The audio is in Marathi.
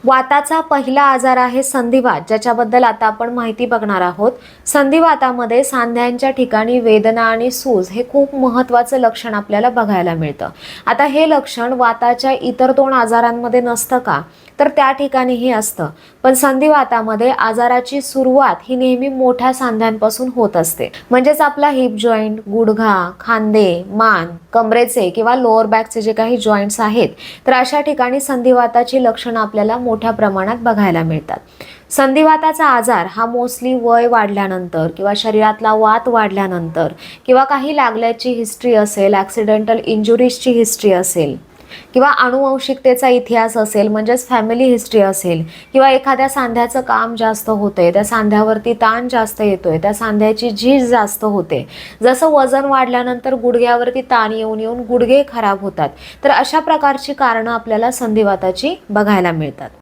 वाताचा पहिला आजार आहे संधिवात, ज्याच्याबद्दल आता आपण माहिती बघणार आहोत. संधिवातामध्ये सांध्यांच्या ठिकाणी वेदना आणि सूज हे खूप महत्त्वाचं लक्षण आपल्याला बघायला मिळतं. आता हे लक्षण वाताच्या इतर 2 आजारांमध्ये नसतं का? तर त्या ठिकाणीही असतं. पण संधिवातामध्ये आजाराची सुरुवात ही नेहमी मोठ्या सांध्यांपासून होत असते. म्हणजेच आपला हिप जॉईंट, गुडघा, खांदे, मान, कमरेचे किंवा लोअर बॅकचे जे काही जॉईंट्स आहेत, तर अशा ठिकाणी संधिवाताची लक्षणं आपल्याला मोठ्या प्रमाणात बघायला मिळतात. संधिवाताचा आजार हा मोस्टली वय वाढल्यानंतर किंवा शरीरातला वात वाढल्यानंतर किंवा काही लागल्याची हिस्ट्री असेल, ॲक्सिडेंटल इंजुरीजची हिस्ट्री असेल किंवा आनुवंशिकतेचा इतिहास असेल, म्हणजेच फॅमिली हिस्ट्री असेल, किंवा एखाद्या सांध्याचं काम जास्त होतंय, त्या सांध्यावरती ताण जास्त येतोय, त्या सांध्याची झीज जास्त होते, जसं वजन वाढल्यानंतर गुडघ्यावरती ताण येऊन येऊन गुडघे खराब होतात, तर अशा प्रकारची कारणं आपल्याला संधिवाताची बघायला मिळतात.